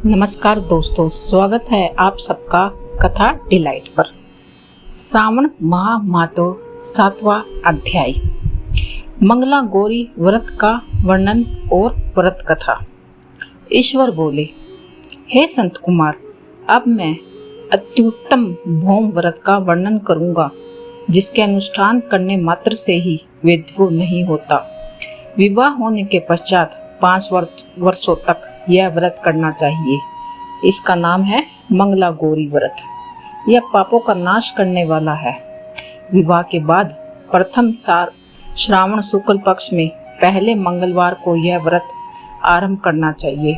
नमस्कार दोस्तों, स्वागत है आप सबका कथा डिलाइट पर। श्रावण माह मातो 7वां अध्याय, मंगला गौरी व्रत का वर्णन और व्रत कथा। ईश्वर बोले, हे संत कुमार, अब मैं अत्युत्तम भौम व्रत का वर्णन करूंगा, जिसके अनुष्ठान करने मात्र से ही विद्वो नहीं होता। विवाह होने के पश्चात 5 वर्षों तक यह व्रत करना चाहिए। इसका नाम है मंगला गौरी व्रत। यह पापों का नाश करने वाला है। विवाह के बाद प्रथम श्रावण शुक्ल पक्ष में पहले मंगलवार को यह व्रत आरंभ करना चाहिए।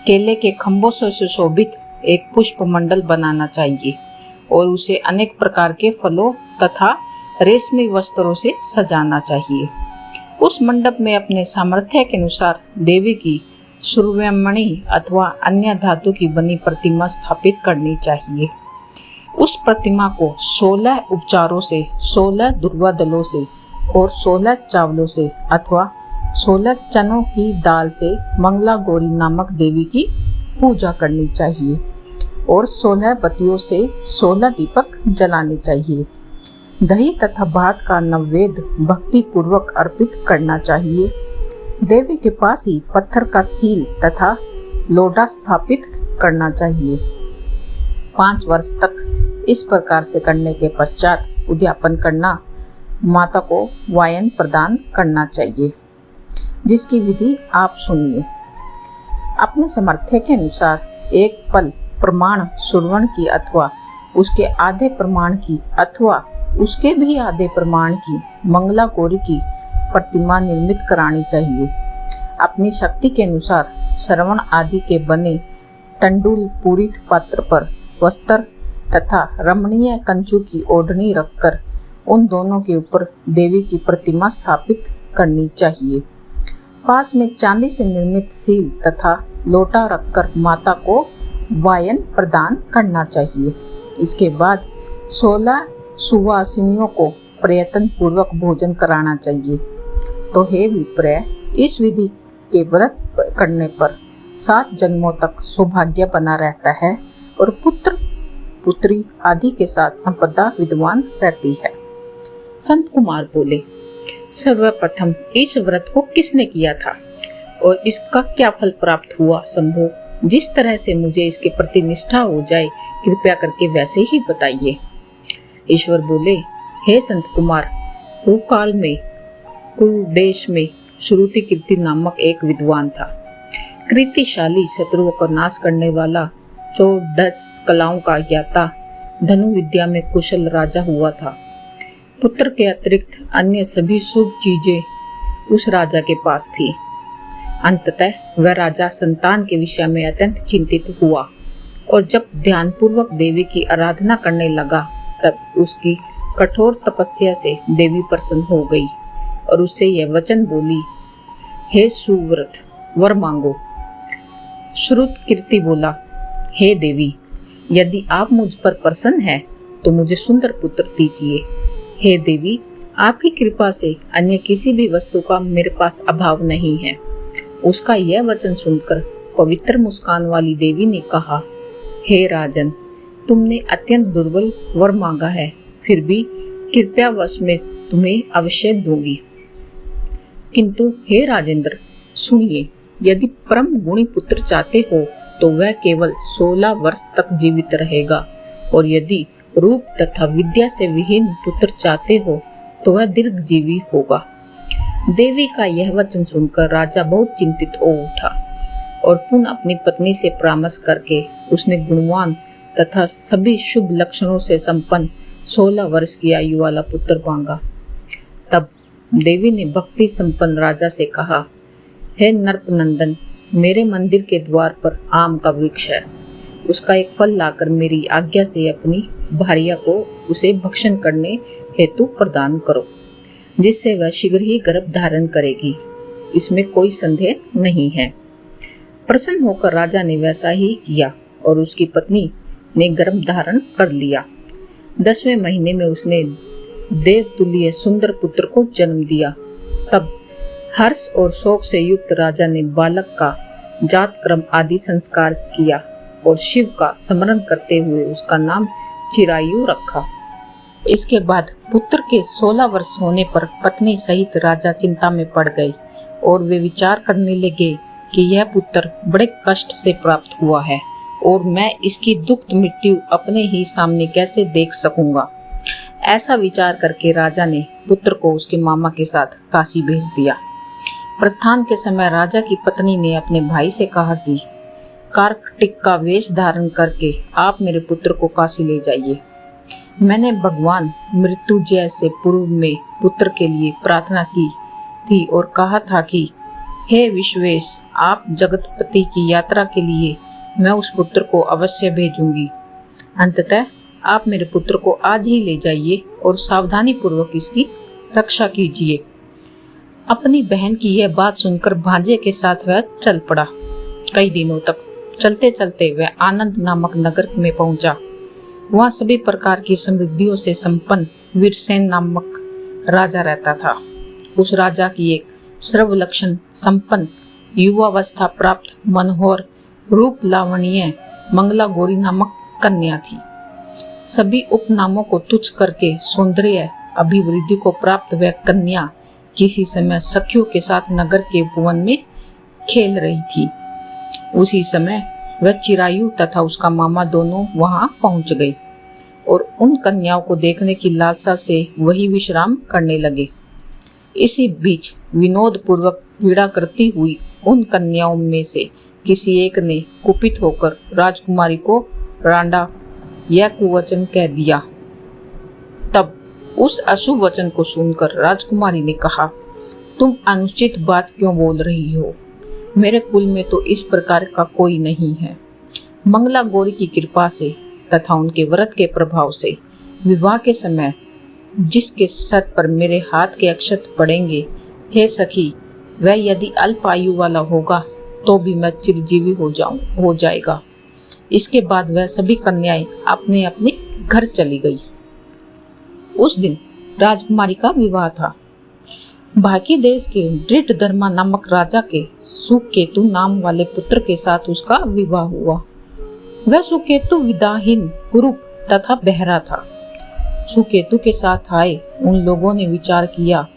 केले के खंभों से सुशोभित एक पुष्प मंडल बनाना चाहिए और उसे अनेक प्रकार के फलों तथा रेशमी वस्त्रों से सजाना चाहिए। उस मंडप में अपने सामर्थ्य के अनुसार देवी की सूर्यमणि अथवा अन्य धातु की बनी प्रतिमा स्थापित करनी चाहिए। उस प्रतिमा को 16 उपचारों से, 16 दुर्वा दलों से और 16 चावलों से अथवा 16 चनों की दाल से मंगला गौरी नामक देवी की पूजा करनी चाहिए और 16 बत्तियों से 16 दीपक जलाने चाहिए। दही तथा भात का नैवेद्य भक्ति पूर्वक अर्पित करना चाहिए। देवी के पास ही पत्थर का सील तथा लोटा स्थापित करना चाहिए। 5 वर्ष तक इस प्रकार से करने के पश्चात उद्यापन करना, माता को वायन प्रदान करना चाहिए, जिसकी विधि आप सुनिए। अपने सामर्थ्य के अनुसार एक पल प्रमाण सुवर्ण की अथवा उसके आधे प्रमाण की अथवा उसके भी आधे प्रमाण की मंगला गौरी की प्रतिमा निर्मित करानी चाहिए। अपनी शक्ति के अनुसार श्रवण आदि के बने तंडुल पूरित पात्र पर वस्त्र तथा रमणीय कंचू की ओढ़नी रखकर उन दोनों के ऊपर देवी की प्रतिमा स्थापित करनी चाहिए। पास में चांदी से निर्मित सील तथा लोटा रखकर माता को वायन प्रदान करना चाहिए। इसके बाद 16 सुवासिनियों को प्रयत्न पूर्वक भोजन कराना चाहिए। तो हे विप्रय, इस विधि के व्रत करने पर 7 जन्मों तक सौभाग्य बना रहता है और पुत्र पुत्री आदि के साथ संपदा विद्वान रहती है। संत कुमार बोले, सर्वप्रथम इस व्रत को किसने किया था और इसका क्या फल प्राप्त हुआ? संभव जिस तरह से मुझे इसके प्रति निष्ठा हो जाए, कृपया करके वैसे ही बताइए। ईश्वर बोले, हे संत कुमार, कुकाल में कुल देश में श्रुति कीर्ति नामक एक विद्वान था। कीर्तिशाली, शत्रुओं का नाश करने वाला, 14 कलाओं का ज्ञाता, धनु विद्या में कुशल राजा हुआ था। पुत्र के अतिरिक्त अन्य सभी शुभ चीजें उस राजा के पास थी। अंततः वह राजा संतान के विषय में अत्यंत चिंतित हुआ और जब ध्यानपूर्वक देवी की आराधना करने लगा, तब उसकी कठोर तपस्या से देवी प्रसन्न हो गई और उससे यह वचन बोली, हे सुव्रत, वर मांगो। श्रुत कीर्ति बोला, हे देवी, यदि आप मुझ पर प्रसन्न हैं तो मुझे सुंदर पुत्र दीजिए। हे देवी, आपकी कृपा से अन्य किसी भी वस्तु का मेरे पास अभाव नहीं है। उसका यह वचन सुनकर पवित्र मुस्कान वाली देवी ने कहा, हे राजन, तुमने अत्यंत दुर्बल वर मांगा है, फिर भी कृपया वश में तुम्हें अवश्य दूंगी। किंतु हे राजेंद्र, सुनिए, यदि परम गुणी पुत्र चाहते हो तो वह केवल 16 वर्ष तक जीवित रहेगा और यदि रूप तथा विद्या से विहीन पुत्र चाहते हो तो वह दीर्घजीवी होगा। देवी का यह वचन सुनकर राजा बहुत चिंतित हो उठा और पुनः अपनी पत्नी से परामर्श करके उसने गुणवान तथा सभी शुभ लक्षणों से संपन्न 16 वर्ष की आयु वाला पुत्र मांगा। तब देवी ने भक्ति संपन्न राजा से कहा, हे नरपनंदन, मेरे मंदिर के द्वार पर आम का वृक्ष है। उसका एक फल लाकर मेरी आज्ञा से अपनी भार्या को उसे भक्षण करने हेतु प्रदान करो, जिससे वह शीघ्र ही गर्भ धारण करेगी। इसमें कोई संदेह नहीं है। प्रसन्न होकर राजा ने वैसा ही किया और उसकी पत्नी ने गर्भ धारण कर लिया। 10वें महीने में उसने देवतुल्य सुंदर पुत्र को जन्म दिया। तब हर्ष और शोक से युक्त राजा ने बालक का जात क्रम आदि संस्कार किया और शिव का स्मरण करते हुए उसका नाम चिरायु रखा। इसके बाद पुत्र के 16 वर्ष होने पर पत्नी सहित राजा चिंता में पड़ गए और वे विचार करने लगे कि यह पुत्र बड़े कष्ट से प्राप्त हुआ है और मैं इसकी दुखद मृत्यु अपने ही सामने कैसे देख सकूंगा। ऐसा विचार करके राजा ने पुत्र को उसके मामा के साथ काशी भेज दिया। प्रस्थान के समय राजा की पत्नी ने अपने भाई से कहा कि कार्कटिक का वेश धारण करके आप मेरे पुत्र को काशी ले जाइए। मैंने भगवान मृत्युंजय से पूर्व में पुत्र के लिए प्रार्थना की थी और कहा था कि हे विश्वेश, आप जगतपति की यात्रा के लिए मैं उस पुत्र को अवश्य भेजूंगी। अंततः आप मेरे पुत्र को आज ही ले जाइए और सावधानी पूर्वक इसकी रक्षा कीजिए। अपनी बहन की यह बात सुनकर भांजे के साथ वह चल पड़ा। कई दिनों तक चलते चलते वह आनंद नामक नगर में पहुंचा। वहाँ सभी प्रकार की समृद्धियों से संपन्न वीरसेन नामक राजा रहता था। उस राजा की एक सर्वलक्षण संपन्न युवावस्था प्राप्त मनोहर रूप लावण्य मंगला गौरी नामक कन्या थी। सभी उपनामों को तुच्छ करके सौंदर्य अभिवृद्धि को प्राप्त वह कन्या किसी समय सखियों के साथ नगर के उपवन में खेल रही थी। उसी समय वह चिरायु तथा उसका मामा दोनों वहां पहुंच गए और उन कन्याओं को देखने की लालसा से वही विश्राम करने लगे। इसी बीच विनोद पूर्वक क्रीड़ा करती हुई उन कन्याओं में से किसी एक ने कुपित होकर राजकुमारी को रांडा यह कुवचन कह दिया। तब उस अशुभ वचन को सुनकर राजकुमारी ने कहा, तुम अनुचित बात क्यों बोल रही हो? मेरे कुल में तो इस प्रकार का कोई नहीं है। मंगला गौरी की कृपा से तथा उनके व्रत के प्रभाव से विवाह के समय जिसके सर पर मेरे हाथ के अक्षत पड़ेंगे, हे सखी, वह यदि अल्प आयु वाला होगा तो भी मैं चिरजीवी हो जाएगा। इसके बाद वह सभी कन्याएं अपने अपने घर चली गई। उस दिन राजकुमारी का विवाह था। बाकी देश के दृढ़धर्मा नामक राजा के सुकेतु नाम वाले पुत्र के साथ उसका विवाह हुआ। वह सुकेतु विदाहीन, कुरूप तथा बहरा था। सुकेतु के साथ आए उन लोगों ने विचार किया,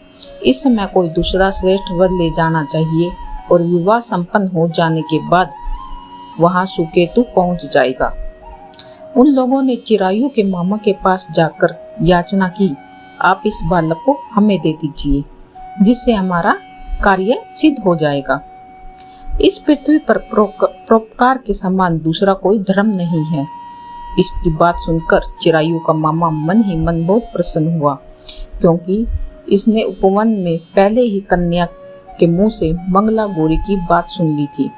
इस समय कोई दूसरा श्रेष्ठ वर ले जाना चाहिए और विवाह संपन्न हो जाने के बाद वहां सुकेतु पहुंच जाएगा। उन लोगों ने चिरायु के मामा के पास जाकर याचना की, आप इस बालक को हमें दे दीजिए, जिससे हमारा कार्य सिद्ध हो जाएगा। इस पृथ्वी पर परोपकार के समान दूसरा कोई धर्म नहीं है। इसकी बात सुनकर चिरायु का मामा मन ही मन बहुत प्रसन्न हुआ, क्योंकि इसने उपवन में पहले ही कन्या के मुंह से मंगला गौरी की बात सुन ली थी।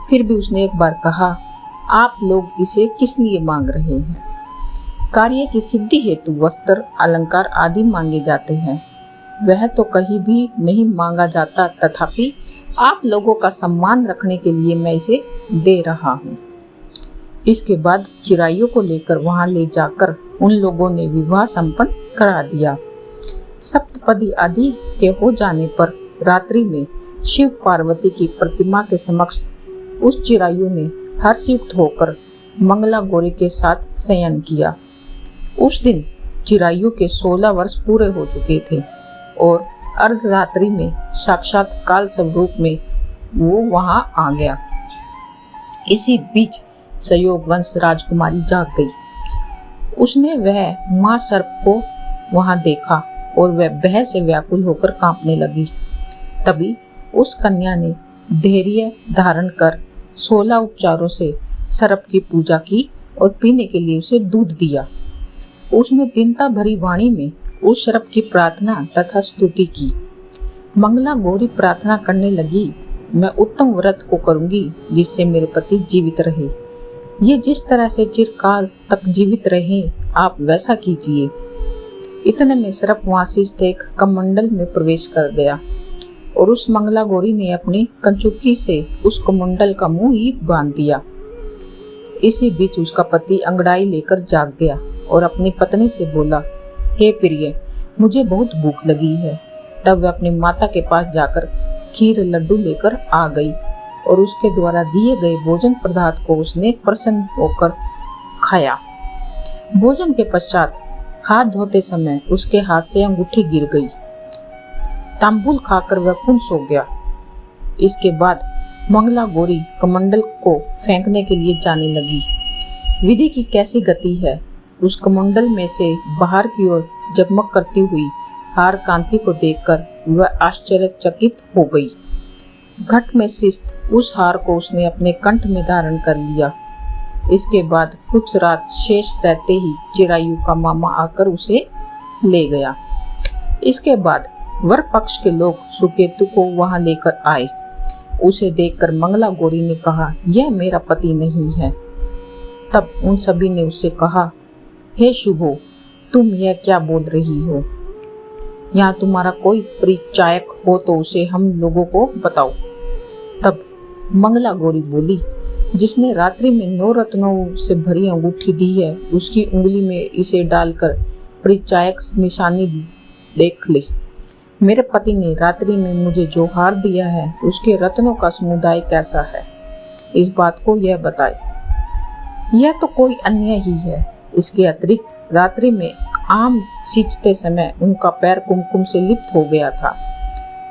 फिर भी उसने एक बार कहा, आप लोग इसे किस लिए मांग रहे हैं? कार्य की सिद्धि हेतु वस्त्र, अलंकार आदि मांगे जाते हैं। वह तो कहीं भी नहीं मांगा जाता, तथापि आप लोगों का सम्मान रखने के लिए मैं इसे दे रहा हूँ। इसके बाद चिरायु को लेकर वहां ले जाकर उन लोगों ने विवाह संपन्न करा दिया। सप्तपदी आदि के हो जाने पर रात्रि में शिव पार्वती की प्रतिमा के समक्ष उस चिरायु ने हर्षयुक्त होकर मंगला गौरी के साथ शयन किया। उस दिन चिरायु के 16 वर्ष पूरे हो चुके थे और अर्धरात्रि में साक्षात काल स्वरूप में वो वहां आ गया। इसी बीच संयोग वंश राजकुमारी जाग गई। उसने वह मां सर्प को वहां देखा और वह भय से व्याकुल होकर कांपने लगी। तभी उस कन्या ने धैर्य धारण कर 16 उपचारों से सर्प की पूजा की और पीने के लिए उसे दूध दिया। उसने दीनता भरी वाणी में उस सर्प की प्रार्थना तथा स्तुति की। मंगला गौरी प्रार्थना करने लगी, मैं उत्तम व्रत को करूंगी जिससे मेरे पति जीवित रहे। ये जिस तरह से चिरकाल तक जीवित रहे, आप वैसा कीजिए। इतने में सर्प वहां से एक कमंडल में प्रवेश कर गया और उस मंगला गौरी ने अपनी कंचुकी से उस कमंडल का मुंह ही बांध दिया। इसी बीच उसका पति अंगड़ाई लेकर जाग गया और अपनी पत्नी से बोला, हे प्रिय, मुझे बहुत भूख लगी है। तब वह अपनी माता के पास जाकर खीर लड्डू लेकर आ गई और उसके द्वारा दिए गए भोजन पदार्थ को उसने प्रसन्न होकर खाया। भोजन के पश्चात हाथ धोते समय उसके हाथ से अंगूठी गिर गई। तांबूल खाकर वह पुनः सो गया। इसके बाद मंगला गौरी कमंडल को फेंकने के लिए जाने लगी। विधि की कैसी गति है! उस कमंडल में से बाहर की ओर जगमग करती हुई हार कांति को देखकर वह आश्चर्यचकित हो गई। घट में शिस्त उस हार को उसने अपने कंठ में धारण कर लिया। इसके बाद कुछ रात शेष रहते ही चिरायु का मामा आकर उसे ले गया। इसके बाद वर पक्ष के लोग सुकेतु को वहां लेकर आए। उसे देखकर मंगला गौरी ने कहा, यह मेरा पति नहीं है। तब उन सभी ने उससे कहा, हे शुभो, तुम यह क्या बोल रही हो? यहाँ तुम्हारा कोई परिचायक हो तो उसे हम लोगों को बताओ। तब मंगला गौरी बोली, जिसने रात्रि में 9 रत्नों से भरी अंगूठी दी है, उसकी उंगली में इसे डालकर परिचायक निशानी देख ले। मेरे पति ने रात्रि में मुझे जो हार दिया है, उसके रत्नों का समुदाय कैसा है, इस बात को यह बताए। यह तो कोई अन्य ही है। इसके अतिरिक्त रात्रि में आम सींचते समय उनका पैर कुमकुम से लिप्त हो गया था।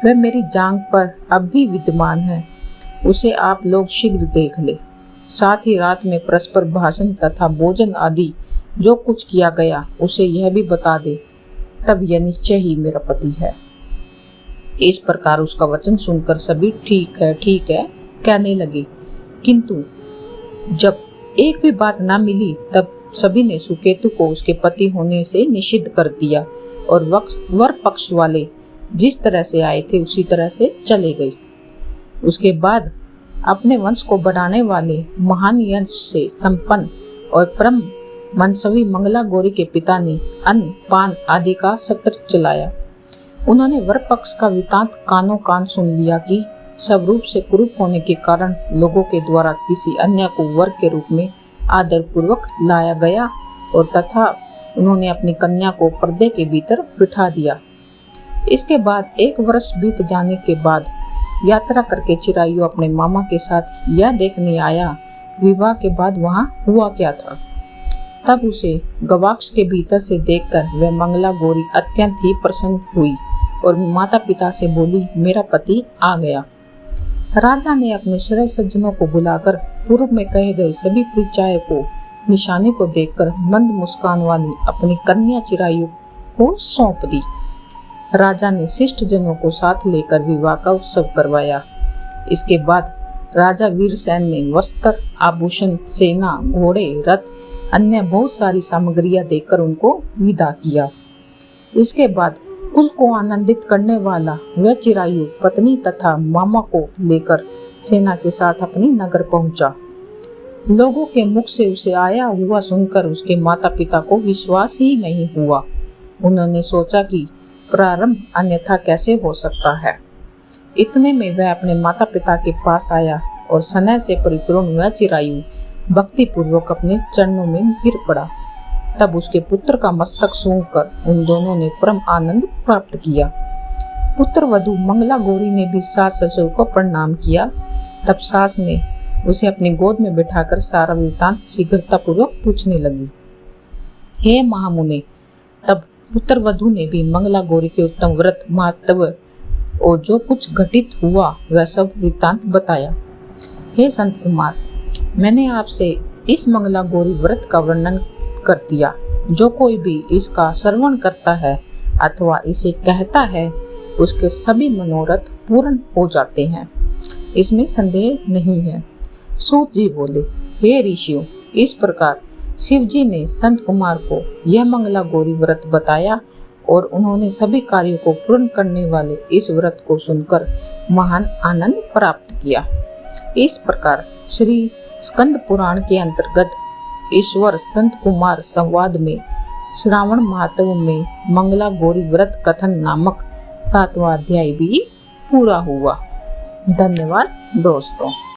वह मेरी जांघ पर अब भी विद्यमान है। उसे आप लोग शीघ्र देख ले। साथ ही रात में परस्पर भाषण तथा भोजन आदि जो कुछ किया गया, उसे यह भी बता दे। तब यह निश्चय ही मेरा पति है। इस प्रकार उसका वचन सुनकर सभी ठीक है कहने लगे, किंतु जब एक भी बात ना मिली तब सभी ने सुकेतु को उसके पति होने से निषिद्ध कर दिया और वर पक्ष वाले जिस तरह से आए थे उसी तरह से चले गए। उसके बाद अपने वंश को बढ़ाने वाले महान यश से संपन्न और परम मनसवी मंगला गौरी के पिता ने अन्न पान आदि का सत्र चलाया। उन्होंने वर पक्ष का वृतांत कानों कान सुन लिया कि स्वरूप से कुरूप होने के कारण लोगों के द्वारा किसी अन्य को वर के रूप में आदर पूर्वक लाया गया और तथा उन्होंने अपनी कन्या को पर्दे के भीतर बिठा दिया। इसके बाद 1 वर्ष बीत जाने के बाद यात्रा करके चिरायु अपने मामा के साथ यह देखने आया विवाह के बाद वहां हुआ क्या था। तब उसे गवाक्ष के भीतर से देखकर वह मंगला गौरी अत्यंत ही प्रसन्न हुई और माता पिता से बोली, मेरा पति आ गया। राजा ने अपने श्रेष्ठ सज्जनों को बुलाकर पूर्व में कहे गए सभी परिचय को निशानी को देखकर मंद मुस्कान वाली अपनी कन्या चिरायु को सौंप दी। राजा ने शिष्ट जनों को साथ लेकर विवाह का उत्सव करवाया। इसके बाद राजा वीरसेन ने वस्त्र, आभूषण, सेना, घोड़े, रथ, अन्य बहुत सारी सामग्रियां देकर उनको विदा किया। इसके बाद कुल को आनंदित करने वाला वह चिरायु पत्नी तथा मामा को लेकर सेना के साथ अपनी नगर पहुंचा। लोगों के मुख से उसे आया हुआ सुनकर उसके माता पिता को विश्वास ही नहीं हुआ। उन्होंने सोचा कि प्रारंभ अन्यथा कैसे हो सकता है। इतने में वह अपने माता पिता के पास आया और स्नेह से परिपूर्ण वह चिरायु भक्ति पूर्वक अपने चरणों में गिर पड़ा। तब उसके पुत्र का मस्तक सूंघकर उन दोनों ने परम आनंद प्राप्त किया। पुत्र वधू मंगला गौरी ने भी सास ससुर को प्रणाम किया। तब सास ने उसे अपनी गोद में बिठाकर सारा वृत्तांत शीघ्रता पूर्वक पूछने लगी। हे महामुने, तब पुत्र वधू ने भी मंगला गौरी के उत्तम व्रत, महत्व और जो कुछ घटित हुआ वह सब वृत्तांत बताया। हे संत कुमार, मैंने आपसे इस मंगला गौरी व्रत का वर्णन कर दिया। जो कोई भी इसका श्रवण करता है अथवा इसे कहता है, उसके सभी मनोरथ पूर्ण हो जाते हैं, इसमें संदेह नहीं है। सूत जी बोले, हे ऋषियों, इस प्रकार शिव जी ने संत कुमार को यह मंगला गौरी व्रत बताया और उन्होंने सभी कार्यों को पूर्ण करने वाले इस व्रत को सुनकर महान आनंद प्राप्त किया। इस प्रकार श्री स्कंद पुराण के अंतर्गत ईश्वर संत कुमार संवाद में श्रावण महात्म में मंगला गौरी व्रत कथन नामक 7वां अध्याय भी पूरा हुआ। धन्यवाद दोस्तों।